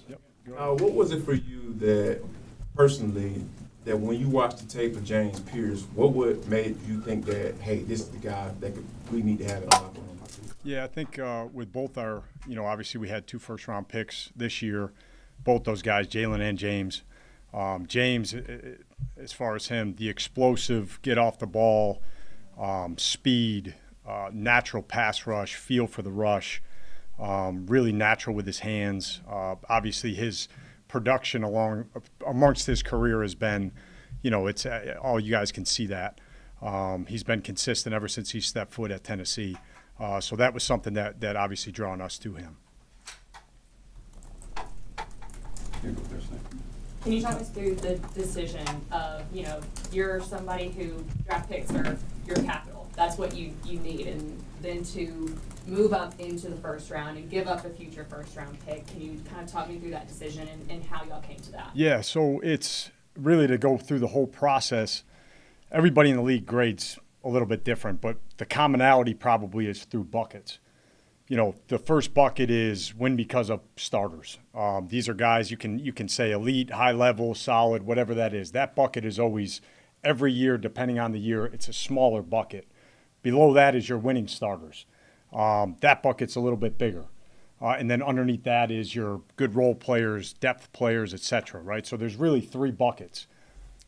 Yep. What was it for you that, personally, that when you watched the tape of James Pierce, what would made you think that, hey, this is the guy that we need to have in the locker room? Yeah, I think with both our, obviously we had 2 first-round picks this year, both those guys, Jalen and James. James, as far as him, the explosive, get off the ball, speed, natural pass rush, feel for the rush, really natural with his hands. Obviously, his production amongst his career has been, it's all you guys can see that. He's been consistent ever since he stepped foot at Tennessee. So that was something that obviously drawn us to him. Can you talk us through the decision of, you're somebody who draft picks are your capital. That's what you need. And then to move up into the first round and give up a future first round pick. Can you kind of talk me through that decision and how y'all came to that? Yeah, so it's really to go through the whole process. Everybody in the league grades a little bit different, but the commonality probably is through buckets. The first bucket is win because of starters. These are guys you can say elite, high level, solid, whatever that is. That bucket is always, every year, depending on the year, it's a smaller bucket. Below that is your winning starters. That bucket's a little bit bigger. And then underneath that is your good role players, depth players, et cetera, right? So there's really 3 buckets.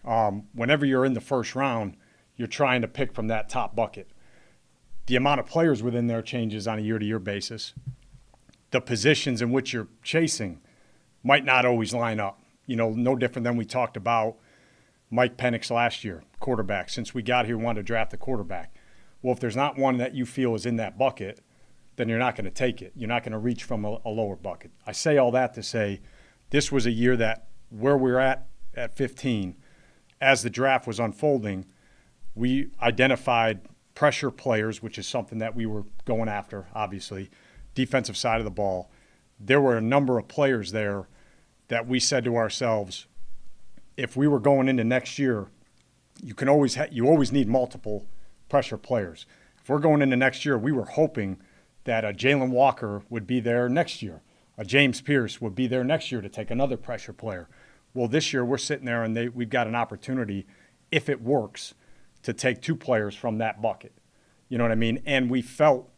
Whenever you're in the first round, you're trying to pick from that top bucket. The amount of players within there changes on a year-to-year basis. The positions in which you're chasing might not always line up. No different than we talked about Mike Penix last year, quarterback. Since we got here, we wanted to draft a quarterback. Well, if there's not one that you feel is in that bucket, then you're not going to take it. You're not going to reach from a lower bucket. I say all that to say this was a year that where we're at 15, as the draft was unfolding, we identified pressure players, which is something that we were going after, obviously, defensive side of the ball. There were a number of players there that we said to ourselves, if we were going into next year, you always need multiple pressure players. If we're going into next year, we were hoping that a Jalen Walker would be there next year. A James Pierce would be there next year to take another pressure player. Well, this year we're sitting there and we've got an opportunity, if it works, to take 2 players from that bucket. You know what I mean? And we felt,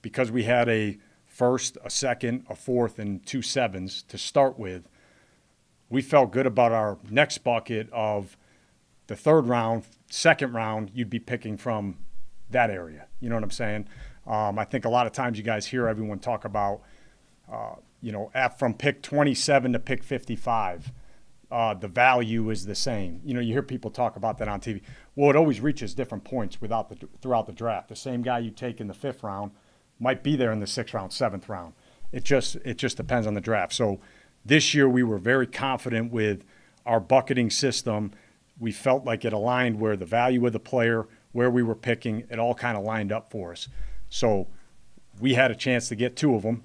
because we had a first, a second, a fourth, and 2 sevens to start with, we felt good about our next bucket of the third round, second round, you'd be picking from that area. You know what I'm saying? I think a lot of times you guys hear everyone talk about, from pick 27 to pick 55, the value is the same. You hear people talk about that on TV. Well, it always reaches different points throughout the draft. The same guy you take in the 5th round might be there in the 6th round, 7th round. It just depends on the draft. So this year we were very confident with our bucketing system. We felt like it aligned where the value of the player, where we were picking, it all kind of lined up for us. So we had a chance to get 2 of them.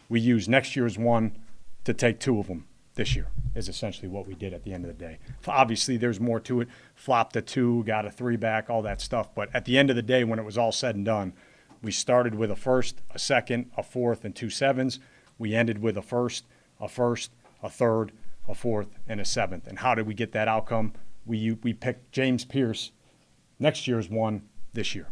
We used next year's one to take 2 of them this year is essentially what we did at the end of the day. Obviously, there's more to it. Flopped a 2, got a 3 back, all that stuff. But at the end of the day, when it was all said and done, we started with a first, a second, a fourth, and 2 sevens. We ended with a first, a third, a fourth, and a 7th. And how did we get that outcome? We picked James Pierce, next year's one, this year.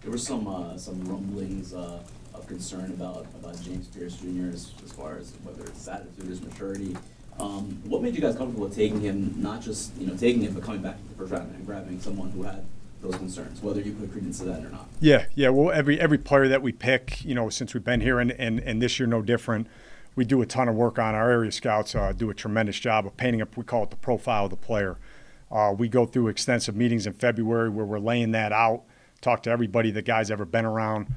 There were some rumblings of concern about James Pierce Jr. as far as whether it's his attitude, his maturity. What made you guys comfortable with taking him, not just taking him, but coming back to the first round and grabbing someone who had those concerns, whether you put credence to that or not? Yeah. Well, every player that we pick, since we've been here and this year no different, we do a ton of work on our area scouts. Do a tremendous job of painting up. We call it the profile of the player. We go through extensive meetings in February where we're laying that out. Talk to everybody the guy's ever been around.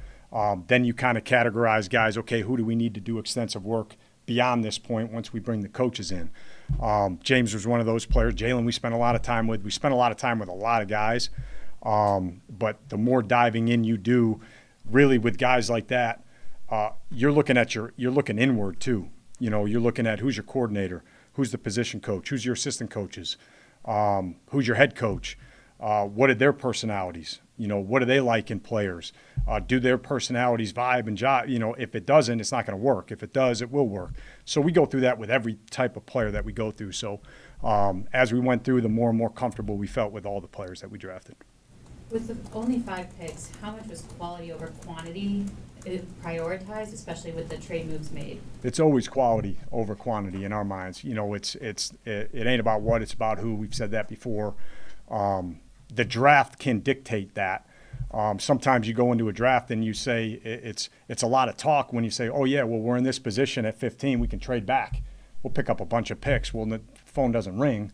Then you kind of categorize guys, okay, who do we need to do extensive work beyond this point once we bring the coaches in? James was one of those players. Jalen we spent a lot of time with. We spent a lot of time with a lot of guys. But the more diving in you do, really with guys like that, you're looking inward too. You're looking at who's your coordinator, who's the position coach, who's your assistant coaches, who's your head coach, what are their personalities, You know, what do they like in players? Do their personalities vibe and jive? You know, if it doesn't, it's not going to work. If it does, it will work. So we go through that with every type of player that we go through. So as we went through, the more and more comfortable we felt with all the players that we drafted. With only 5 picks, how much was quality over quantity prioritized, especially with the trade moves made? It's always quality over quantity in our minds. You know, it ain't about what, it's about who. We've said that before. The draft can dictate that. Sometimes you go into a draft and you say it's a lot of talk when you say, oh yeah, well, we're in this position at 15, we can trade back. We'll pick up a bunch of picks. Well, the phone doesn't ring.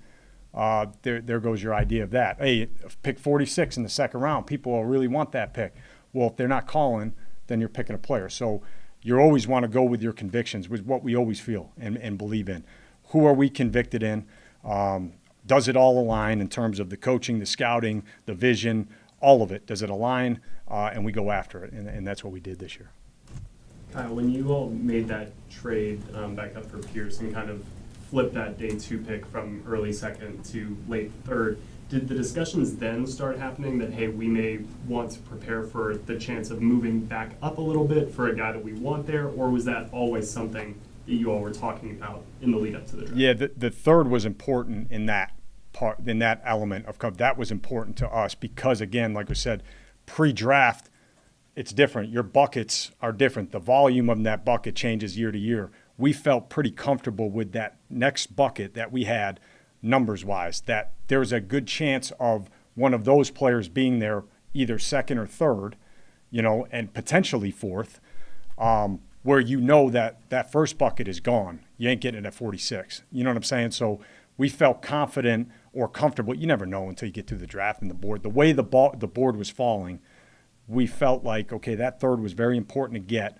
There goes your idea of that. Hey, pick 46 in the second round. People will really want that pick. Well, if they're not calling, then you're picking a player. So you always want to go with your convictions, with what we always feel and believe in. Who are we convicted in? Does it all align in terms of the coaching, the scouting, the vision, all of it? Does it align? And we go after it, and that's what we did this year. Kyle, when you all made that trade back up for Pierce and kind of flipped that day 2 pick from early second to late third, did the discussions then start happening that, hey, we may want to prepare for the chance of moving back up a little bit for a guy that we want there, or was that always something that you all were talking about in the lead up to the draft? Yeah, the third was important in that part, in that element of cover. That was important to us because, again, like we said, pre-draft, it's different. Your buckets are different. The volume of that bucket changes year to year. We felt pretty comfortable with that next bucket that we had, numbers-wise, that there's a good chance of one of those players being there either second or third, you know, and potentially fourth, where you know that first bucket is gone. You ain't getting it at 46. You know what I'm saying? So we felt confident or comfortable. You never know until you get through the draft and the board. The way the board was falling, we felt like, okay, that third was very important to get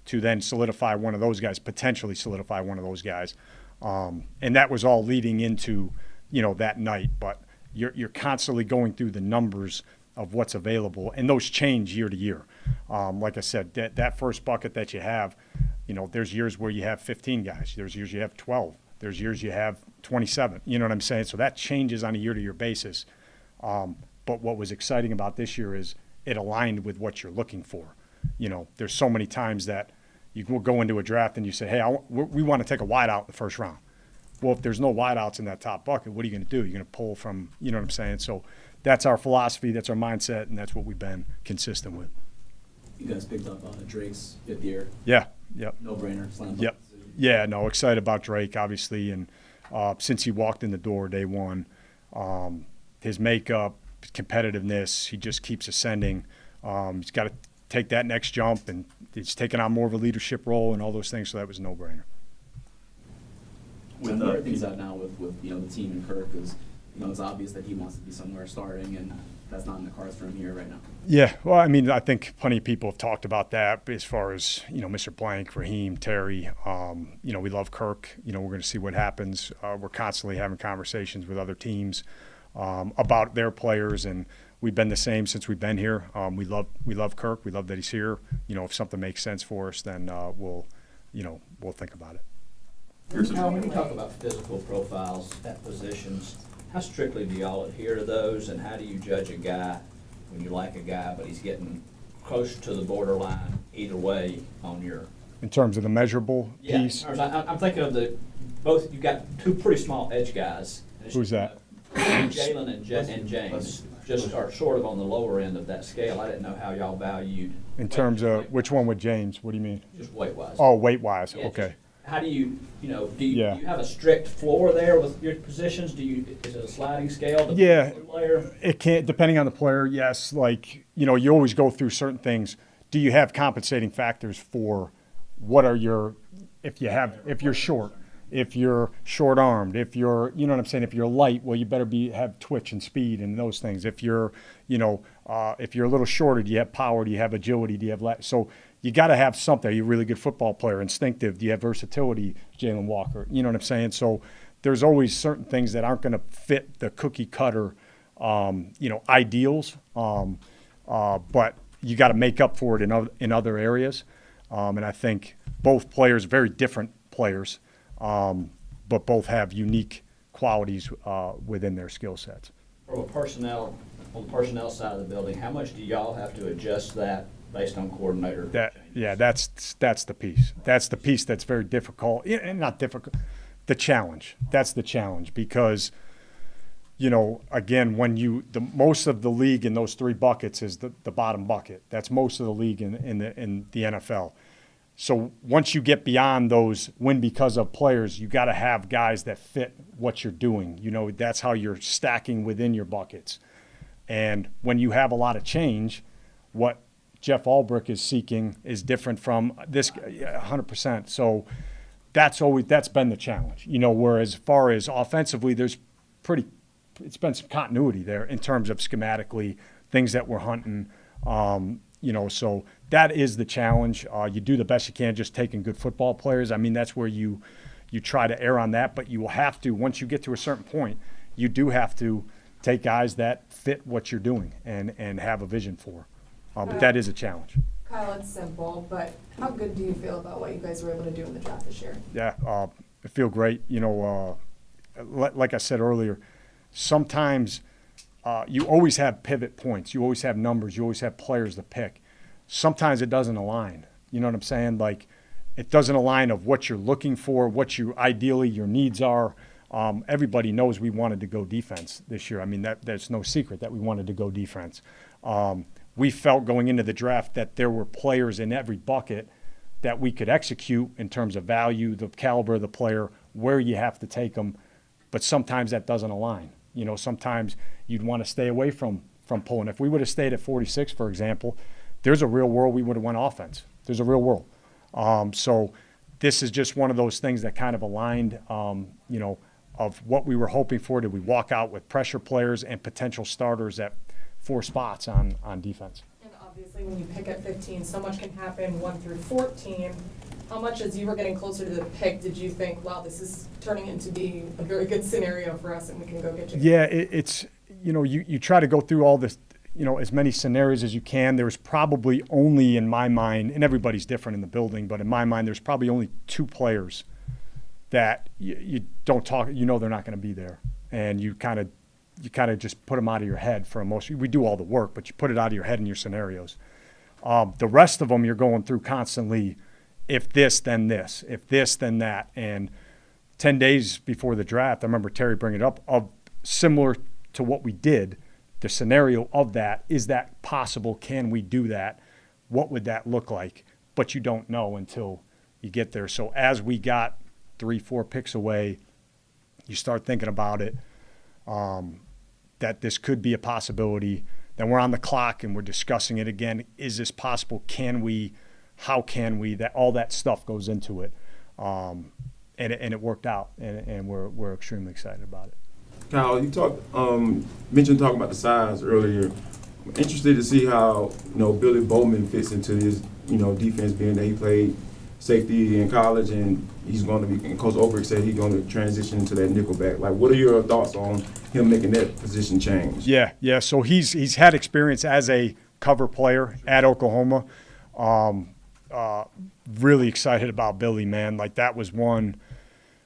to then solidify one of those guys, potentially solidify one of those guys. And that was all leading into, you know, that night. But you're constantly going through the numbers of what's available, and those change year to year. Like I said, that first bucket that you have, you know, there's years where you have 15 guys. There's years you have 12. There's years you have 27. You know what I'm saying? So that changes on a year-to-year basis. But what was exciting about this year is it aligned with what you're looking for. You know, there's so many times that you will go into a draft and you say, hey, we want to take a wideout in the first round. Well, if there's no wideouts in that top bucket, what are you going to do? You're going to pull from, you know what I'm saying? So that's our philosophy, that's our mindset, and that's what we've been consistent with. You guys picked up Drake's 5th year. Yeah, yep. No-brainer, slam dunk Yep. decision. Yeah, no, excited about Drake, obviously, and since he walked in the door day one, his makeup, competitiveness, he just keeps ascending. He's got to take that next jump, and he's taking on more of a leadership role and all those things, so that was a no-brainer. With the things out now with you know the team and Kirk, because you know it's obvious that he wants to be somewhere starting, and that's not in the cards for him here right now. Yeah, well, I mean, I think plenty of people have talked about that as far as, you know, Mr. Blank, Raheem, Terry. You know, we love Kirk. You know, we're going to see what happens. We're constantly having conversations with other teams about their players, and we've been the same since we've been here. We love Kirk. We love that he's here. You know, if something makes sense for us, then we'll think about it. Now, when you talk about physical profiles at positions, how strictly do y'all adhere to those, and how do you judge a guy when you like a guy, but he's getting close to the borderline either way on your? In terms of the measurable piece? Yeah, I'm thinking of both. You've got 2 pretty small edge guys. Who's that? Jalen and James just are sort of on the lower end of that scale. I didn't know how y'all valued. In terms of which one with James? What do you mean? Just weight-wise. Oh, weight-wise. Yeah, Okay. How do you do you have a strict floor there with your positions? Is it a sliding scale? Yeah. Player? It can't, depending on the player, yes. Like, you know, you always go through certain things. Do you have compensating factors for what are your, if you're short, if you're short-armed, if you're, you know what I'm saying, if you're light, well, you better have twitch and speed and those things. If you're, you know, if you're a little shorter, do you have power? Do you have agility? Do you have so you got to have something. Are you a really good football player? Instinctive? Do you have versatility, Jalen Walker? You know what I'm saying? So there's always certain things that aren't going to fit the cookie cutter, you know, ideals. But you got to make up for it in other areas. And I think both players, very different players, but both have unique qualities within their skill sets. From a personnel on the personnel side of the building, how much do y'all have to adjust that based on coordinator changes? That's the piece. That's the piece that's very difficult. And not difficult, the challenge. That's the challenge because, you know, again, when the most of the league in those three buckets is the bottom bucket. That's most of the league in the NFL. So once you get beyond those win because of players, you got to have guys that fit what you're doing. You know, that's how you're stacking within your buckets. And when you have a lot of change, what Jeff Ulbrich is seeking is different from this 100%. So that's been the challenge. You know, whereas as far as offensively, it's been some continuity there in terms of schematically things that we're hunting. You know, so that is the challenge. You do the best you can just taking good football players. I mean, that's where you try to err on that, but you will have to, once you get to a certain point, you do have to take guys that fit what you're doing and have a vision for. But that is a challenge. Kyle, it's simple, but how good do you feel about what you guys were able to do in the draft this year? Yeah, I feel great. You know, like I said earlier, sometimes you always have pivot points. You always have numbers. You always have players to pick. Sometimes it doesn't align. You know what I'm saying? Like, it doesn't align of what you're looking for, what you ideally your needs are. Everybody knows we wanted to go defense this year. I mean, there's no secret that we wanted to go defense. We felt going into the draft that there were players in every bucket that we could execute in terms of value, the caliber of the player, where you have to take them. But sometimes that doesn't align. You know, sometimes you'd want to stay away from pulling. If we would have stayed at 46, for example, there's a real world we would have went offense. There's a real world. So this is just one of those things that kind of aligned, you know, of what we were hoping for. Did we walk out with pressure players and potential starters at 4 spots on defense? And obviously when you pick at 15, so much can happen 1 through 14. How much as you were getting closer to the pick did you think, wow, this is turning into being a very good scenario for us and we can go get you? Yeah, it's, you know, you try to go through all this, you know, as many scenarios as you can. There's probably only, in my mind, and everybody's different in the building, but in my mind, there's probably only 2 players that you don't talk, you know, they're not going to be there. And you kind of just put them out of your head for most. We do all the work, but you put it out of your head in your scenarios. The rest of them you're going through constantly. If this, then this. If this, then that. And 10 days before the draft, I remember Terry bringing it up, of similar to what we did, the scenario of that, is that possible? Can we do that? What would that look like? But you don't know until you get there. So as we got 3-4 picks away, you start thinking about it, that this could be a possibility. Then we're on the clock and we're discussing it again. Is this possible? Can we? How can we? That all that stuff goes into it, and it worked out, and we're extremely excited about it. Kyle, you mentioned talking about the size earlier. I'm interested to see how, you know, Billy Bowman fits into his, you know, defense, being that he played safety in college and he's going to be, and Coach Ulbrich said he's going to transition into that nickelback. Like, what are your thoughts on him making that position change? Yeah. So he's had experience as a cover player at Oklahoma. Really excited about Billy, man. Like, that was one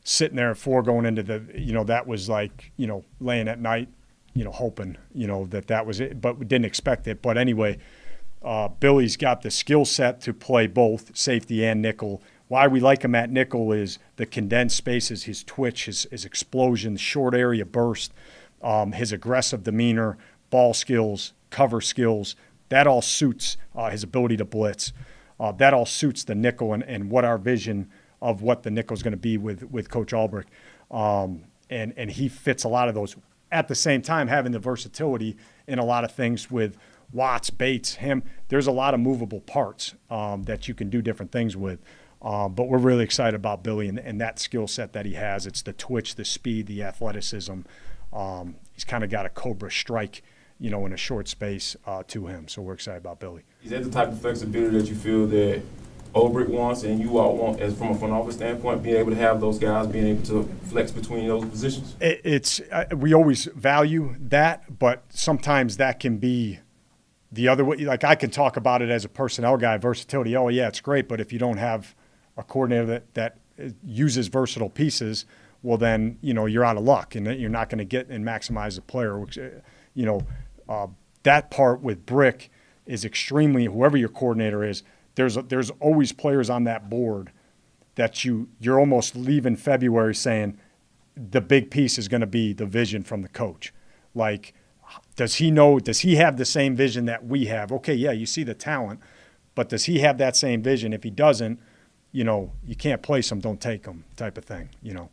sitting there at 4 going into the, you know, that was like, you know, laying at night, you know, hoping, you know, that was it, but we didn't expect it. But anyway, Billy's got the skill set to play both safety and nickel. Why we like him at nickel is the condensed spaces, his twitch, his explosion, short area burst, his aggressive demeanor, ball skills, cover skills. That all suits his ability to blitz. That all suits the nickel and what our vision of what the nickel is going to be with Coach Ulbrich. And he fits a lot of those. At the same time, having the versatility in a lot of things with Watts, Bates, him, there's a lot of movable parts that you can do different things with. But we're really excited about Billy and that skill set that he has. It's the twitch, the speed, the athleticism. He's kind of got a cobra strike, you know, in a short space to him. So we're excited about Billy. Is that the type of flexibility that you feel that Ulbrich wants and you all want, as from a front office standpoint, being able to have those guys being able to flex between those positions? We always value that, but sometimes that can be the other way. Like, I can talk about it as a personnel guy, versatility. Oh, yeah, it's great, but if you don't have a coordinator that uses versatile pieces, well, then, you know, you're out of luck and you're not going to get and maximize the player, which, you know, that part with Brick is extremely, whoever your coordinator is, there's always players on that board that you're almost leaving February saying the big piece is going to be the vision from the coach. Like, does he have the same vision that we have? Okay, yeah, you see the talent, but does he have that same vision? If he doesn't, you can't place him, don't take him type of thing, When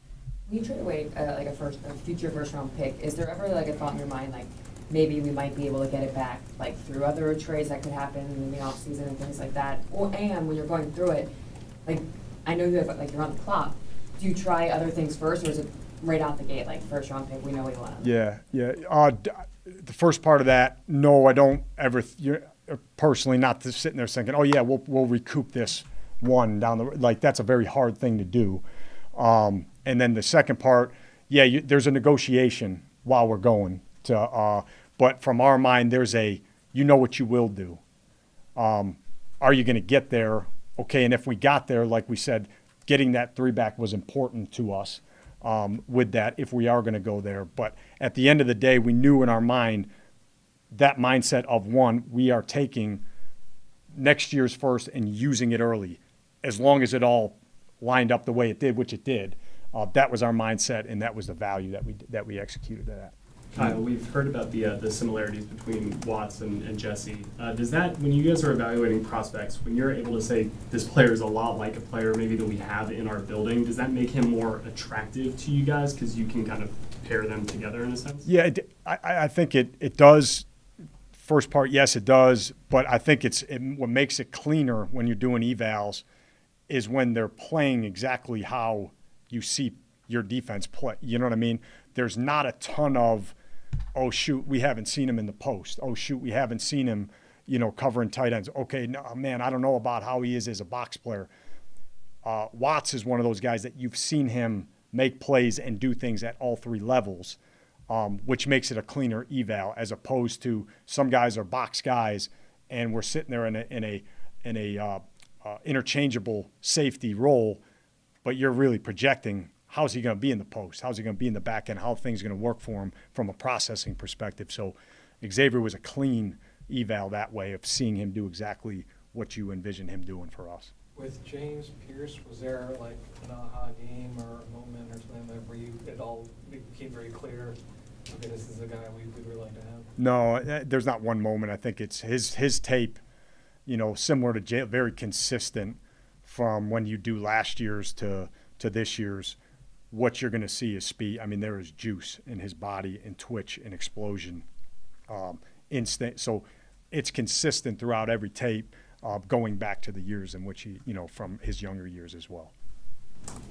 you trade away like a future first round pick, is there ever like a thought in your mind like maybe we might be able to get it back like through other trades that could happen in the off season and things like that? And when you're going through it, like I know you have like you're on the clock. Do you try other things first, or is it right out the gate like first round pick? We know we want him. Yeah. The first part of that, no, I don't ever. Personally, not sitting there thinking, oh yeah, we'll recoup this one down the like. That's a very hard thing to do. And then the second part, yeah, there's a negotiation while we're going to. But from our mind, there's what you will do. Are you going to get there? Okay, and if we got there, like we said, getting that 3-back was important to us with that if we are going to go there. But at the end of the day, we knew in our mind that mindset of we are taking next year's first and using it early, as long as it all lined up the way it did, which it did. That was our mindset, and that was the value that we executed at. Kyle, we've heard about the similarities between Watts and Jesse. Does that, when you guys are evaluating prospects, when you're able to say this player is a lot like a player maybe that we have in our building, does that make him more attractive to you guys because you can kind of pair them together in a sense? Yeah, I think it does. First part, yes, it does. But I think what makes it cleaner when you're doing evals is when they're playing exactly how you see your defense play. You know what I mean? There's not a ton of, oh, shoot, we haven't seen him in the post. Oh, shoot, we haven't seen him, covering tight ends. Okay, no, man, I don't know about how he is as a box player. Watts is one of those guys that you've seen him make plays and do things at all three levels, which makes it a cleaner eval as opposed to some guys are box guys and we're sitting there in a interchangeable safety role, but you're really projecting how's he going to be in the post, how's he going to be in the back end, how things are going to work for him from a processing perspective. So Xavier was a clean eval that way of seeing him do exactly what you envision him doing for us. With James Pierce, was there like an aha game or a moment or something like where it all became very clear, okay, this is the guy we'd really like to have? No, there's not one moment. I think it's his tape, similar to Jay, very consistent from when you do last year's to this year's. What you're going to see is speed. I mean, there is juice in his body and twitch and explosion, instant. So it's consistent throughout every tape, going back to the years in which he, from his younger years as well.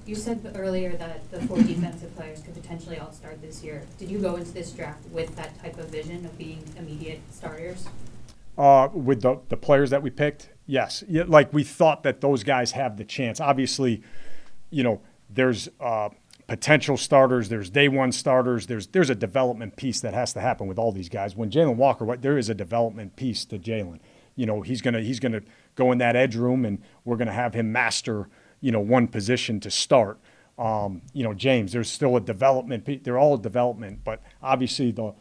You said earlier that the 4 defensive players could potentially all start this year. Did you go into this draft with that type of vision of being immediate starters? With the players that we picked, yes. Yeah, like we thought that those guys have the chance. Obviously, there's potential starters, there's day one starters, there's a development piece that has to happen with all these guys. When Jalen Walker, there is a development piece to Jalen. He's gonna go in that edge room, and we're gonna have him master, one position to start. James, there's still a development piece. They're all development, but obviously the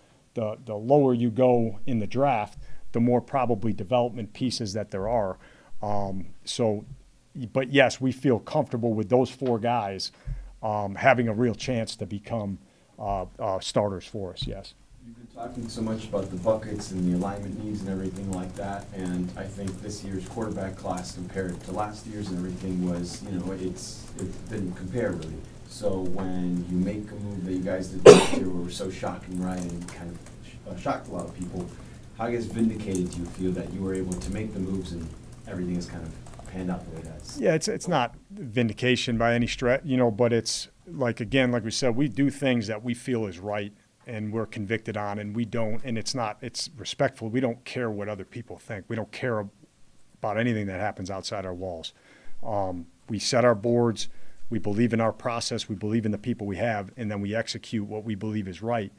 lower you go in the draft, the more probably development pieces that there are. But yes, we feel comfortable with those 4 guys having a real chance to become starters for us, yes. You've been talking so much about the buckets and the alignment needs and everything like that, and I think this year's quarterback class compared to last year's and everything was, it didn't compare really. So when you make a move that you guys did last year were so shocking, right, and kind of shocked a lot of people, how I guess vindicated do you feel that you were able to make the moves and everything is kind of panned out the way it has? Yeah, it's not vindication by any stretch, but it's like we said, we do things that we feel is right and we're convicted on, and we don't, and it's respectful. We don't care what other people think. We don't care about anything that happens outside our walls. We set our boards, we believe in our process, we believe in the people we have, and then we execute what we believe is right.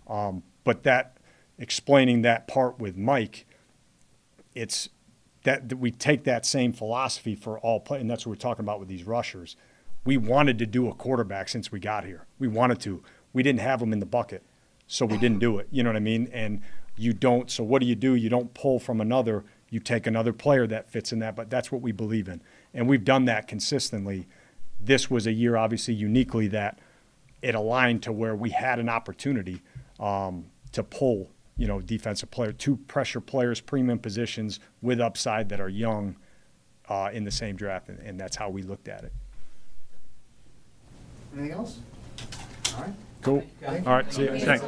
But that explaining that part with Mike, it's that we take that same philosophy for all play, and that's what we're talking about with these rushers. We wanted to do a quarterback since we got here. We wanted to. We didn't have them in the bucket, so we didn't do it. You know what I mean? And you don't. So what do? You don't pull from another. You take another player that fits in that, but that's what we believe in. And we've done that consistently. This was a year, obviously, uniquely that it aligned to where we had an opportunity to pull, defensive player, 2 pressure players, premium positions with upside that are young in the same draft, and that's how we looked at it. Anything else? All right. Cool. Thank you. All right, see you. Thank you. Thanks.